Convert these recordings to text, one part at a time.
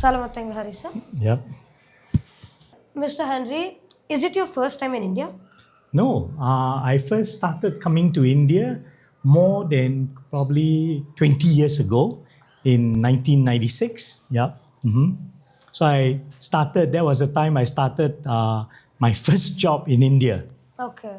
Salamat Hari sir. Yep. Mr. Henry, is it your first time in India? No, I first started coming to India more than probably 20 years ago in 1996. Yep. So that was the time I started my first job in India. Okay.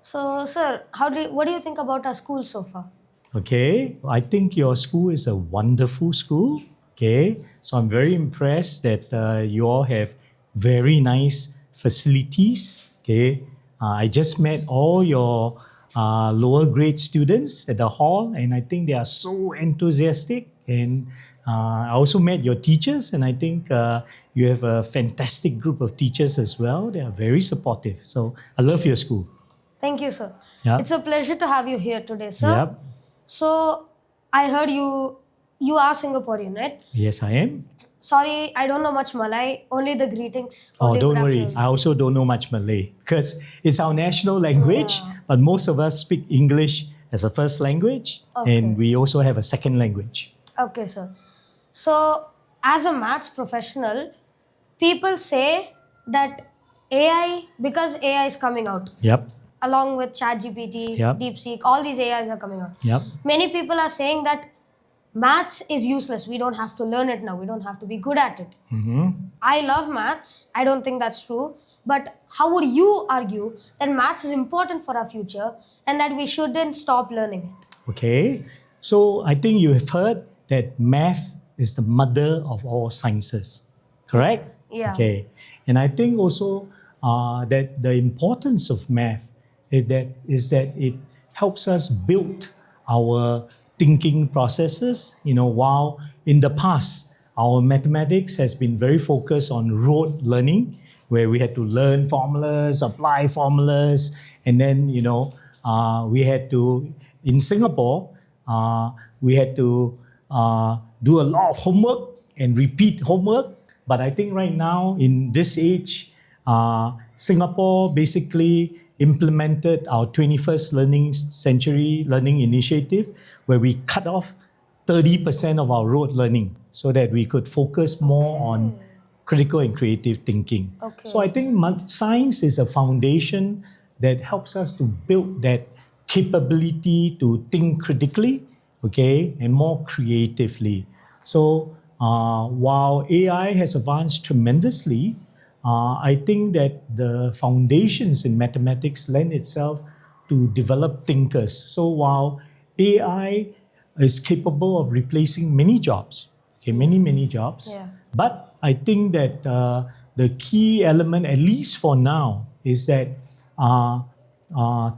So, sir, what do you think about our school so far? Okay, I think your school is a wonderful school. Okay, so I'm very impressed that you all have very nice facilities. Okay, I just met all your lower grade students at the hall, and I think they are so enthusiastic. And I also met your teachers, and I think you have a fantastic group of teachers as well. They are very supportive. So I love your school. Thank you, sir. Yep. It's a pleasure to have you here today, sir. Yep. So, I heard you are Singaporean, right? Yes, I am. Sorry, I don't know much Malay, only the greetings. Oh, Only don't good worry. afternoon. I also don't know much Malay because it's our national language, but most of us speak English as a first language, and we also have a second language. Okay, sir. So, as a maths professional, people say that because AI is coming out, Yep. along with ChatGPT, Yep. DeepSeek, all these AIs are coming out. Yep. Many people are saying that maths is useless. We don't have to learn it now. We don't have to be good at it. I love maths. I don't think that's true. But how would you argue that maths is important for our future and that we shouldn't stop learning it? Okay. So I think you have heard that math is the mother of all sciences, correct? Yeah. Okay. And I think also that the importance of math is that it helps us build our thinking processes. While in the past, our mathematics has been very focused on rote learning, where we had to learn formulas, apply formulas, and then, we had to, in Singapore, we had to do a lot of homework and repeat homework. But I think right now, in this age, Singapore basically implemented our 21st century learning initiative, where we cut off 30% of our rote learning so that we could focus more on critical and creative thinking. Okay. So I think science is a foundation that helps us to build that capability to think critically, okay, and more creatively. So while AI has advanced tremendously, I think that the foundations in mathematics lend itself to develop thinkers. So while AI is capable of replacing many jobs, many jobs, but I think that the key element, at least for now, is that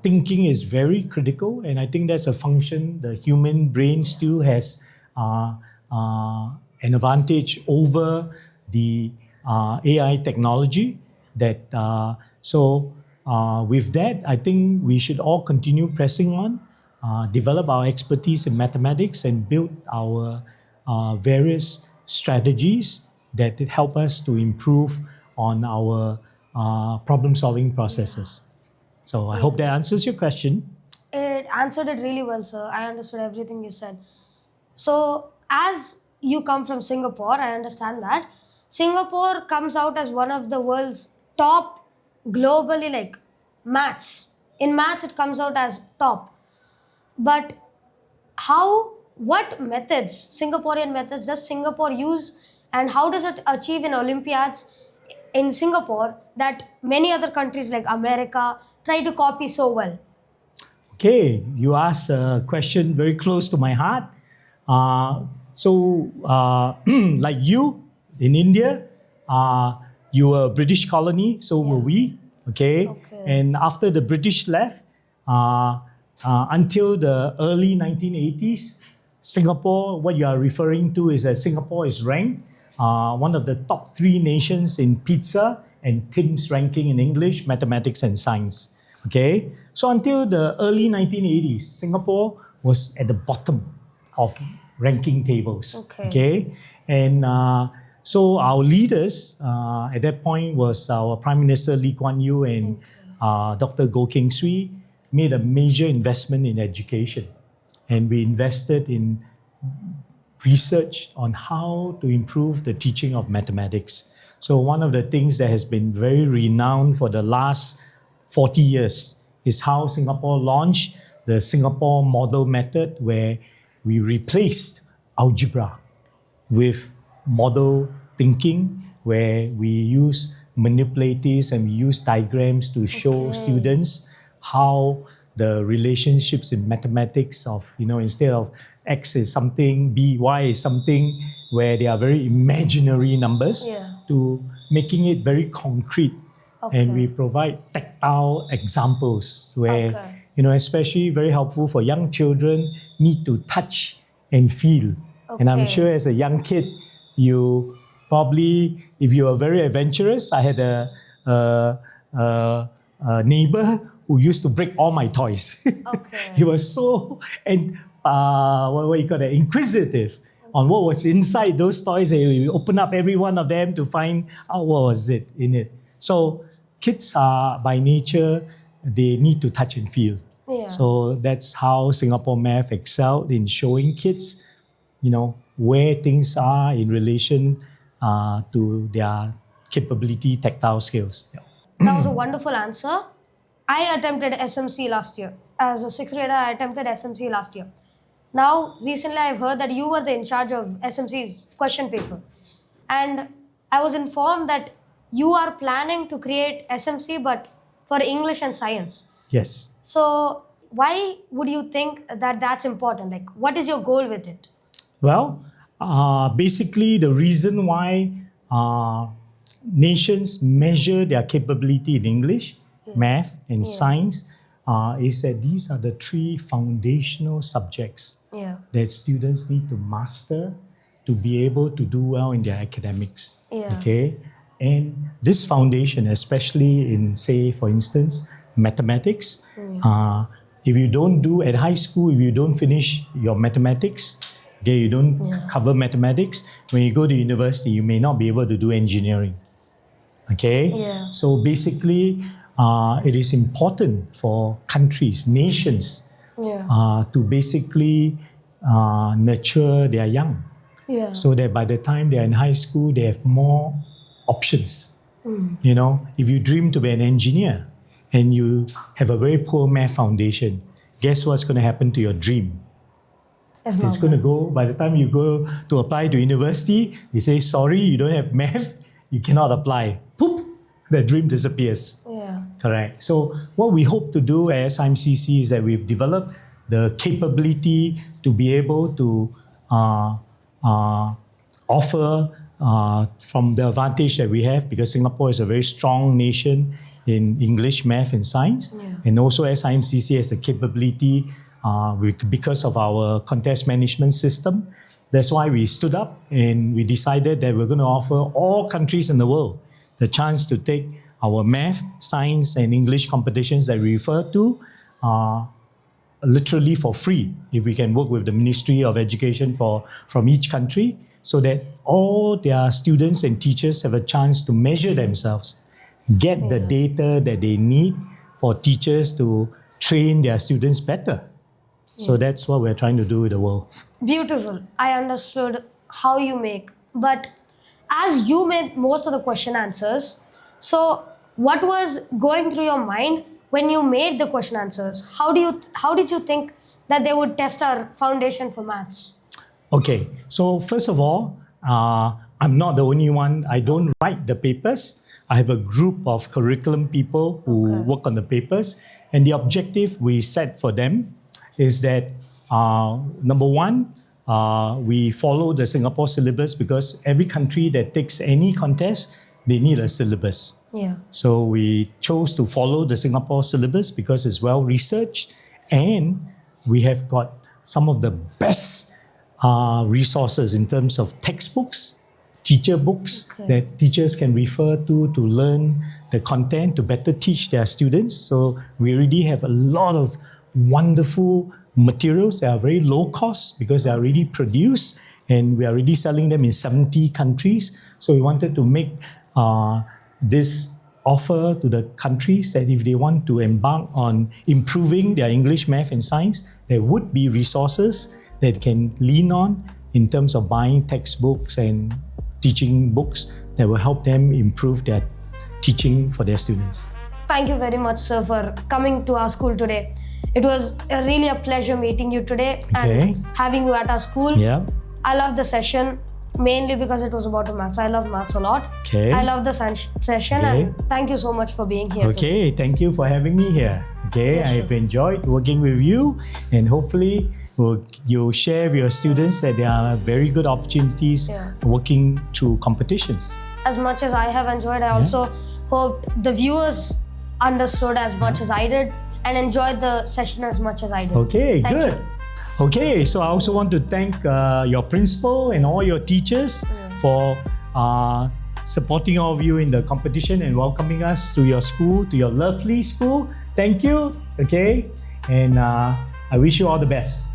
thinking is very critical, and I think that's a function the human brain still has an advantage over the AI technology. With that, I think we should all continue pressing on, develop our expertise in mathematics, and build our various strategies that help us to improve on our problem-solving processes. So I hope that answers your question. It answered it really well, sir. I understood everything you said. So, as you come from Singapore, I understand that Singapore comes out as one of the world's top globally, maths. In maths, it comes out as top. But what methods, Singaporean methods, does Singapore use, and how does it achieve in Olympiads in Singapore that many other countries like America try to copy so well? Okay, you asked a question very close to my heart. Like you in India, you were a British colony, so were we. Okay? And after the British left, until the early 1980s, Singapore, what you are referring to is that Singapore is ranked one of the top 3 nations in PISA and TIMSS ranking in English, mathematics, and science. Okay? So until the early 1980s, Singapore was at the bottom of ranking tables. Okay? And so our leaders at that point was our Prime Minister Lee Kuan Yew and Dr. Goh Keng Swee made a major investment in education. And we invested in research on how to improve the teaching of mathematics. So one of the things that has been very renowned for the last 40 years is how Singapore launched the Singapore model method, where we replaced algebra with model thinking, where we use manipulatives and we use diagrams to show students how the relationships in mathematics of, instead of x is something, b, y is something, where they are very imaginary numbers, to making it very concrete. And we provide tactile examples where, especially very helpful for young children, need to touch and feel. And I'm sure as a young kid, you probably, if you are very adventurous, I had a neighbor who used to break all my toys. He was so inquisitive on what was inside those toys. He would open up every one of them to find out what was it in it. So kids are by nature, they need to touch and feel. So that's how Singapore Math excelled in showing kids, where things are in relation to their capability, tactile skills. That was a wonderful answer. I attempted SMC last year. As a sixth grader, I attempted SMC last year. Now, recently I've heard that you were in charge of SMC's question paper. And I was informed that you are planning to create SMC, but for English and science. Yes. So, why would you think that that's important? Like, what is your goal with it? Well, basically the reason why nations measure their capability in English, math, and science is that these are the three foundational subjects that students need to master to be able to do well in their academics. Okay? And this foundation, especially in, say, for instance, mathematics, if you don't do at high school, if you don't finish your mathematics, okay, you don't cover mathematics, when you go to university, you may not be able to do engineering. Okay? So basically, it is important for countries, nations, to basically nurture their young. So that by the time they're in high school, they have more options. If you dream to be an engineer and you have a very poor math foundation, guess what's going to happen to your dream? It's going to go, by the time you go to apply to university, they say, sorry, you don't have math, you cannot apply. Poop, the dream disappears. Correct. So what we hope to do at SIMCC is that we've developed the capability to be able to offer from the advantage that we have, because Singapore is a very strong nation in English, math, and science. And also SIMCC has the capability because of our contest management system. That's why we stood up and we decided that we're going to offer all countries in the world the chance to take our math, science, and English competitions that we refer to literally for free, if we can work with the Ministry of Education from each country, so that all their students and teachers have a chance to measure themselves, get the data that they need for teachers to train their students better. So that's what we're trying to do with the world. Beautiful. I understood how you make. But as you made most of the question answers, so what was going through your mind when you made the question answers? How did you think that they would test our foundation for maths? Okay, so first of all, I'm not the only one. I don't write the papers. I have a group of curriculum people who work on the papers. And the objective we set for them is that, number one, we follow the Singapore syllabus, because every country that takes any contest, they need a syllabus. So we chose to follow the Singapore syllabus because it's well researched, and we have got some of the best resources in terms of textbooks, teacher books that teachers can refer to learn the content, to better teach their students. So we already have a lot of wonderful materials that are very low cost because they are already produced, and we are already selling them in 70 countries. So we wanted to make this offer to the countries that if they want to embark on improving their English, math, and science, there would be resources that can lean on in terms of buying textbooks and teaching books that will help them improve their teaching for their students. Thank you very much, sir, for coming to our school today. It was really a pleasure meeting you today and having you at our school. Yeah. I love the session mainly because it was about maths. I love maths a lot. Okay. I love the session and thank you so much for being here. Okay, thank you for having me here. Okay, Yes, I've enjoyed working with you, and hopefully you'll share with your students that there are very good opportunities working through competitions. As much as I have enjoyed, I also hope the viewers understood as much as I did and enjoyed the session as much as I did. Okay, Thank good. you. Okay, so I also want to thank your principal and all your teachers for supporting all of you in the competition and welcoming us to your school, to your lovely school. Thank you. Okay, and I wish you all the best.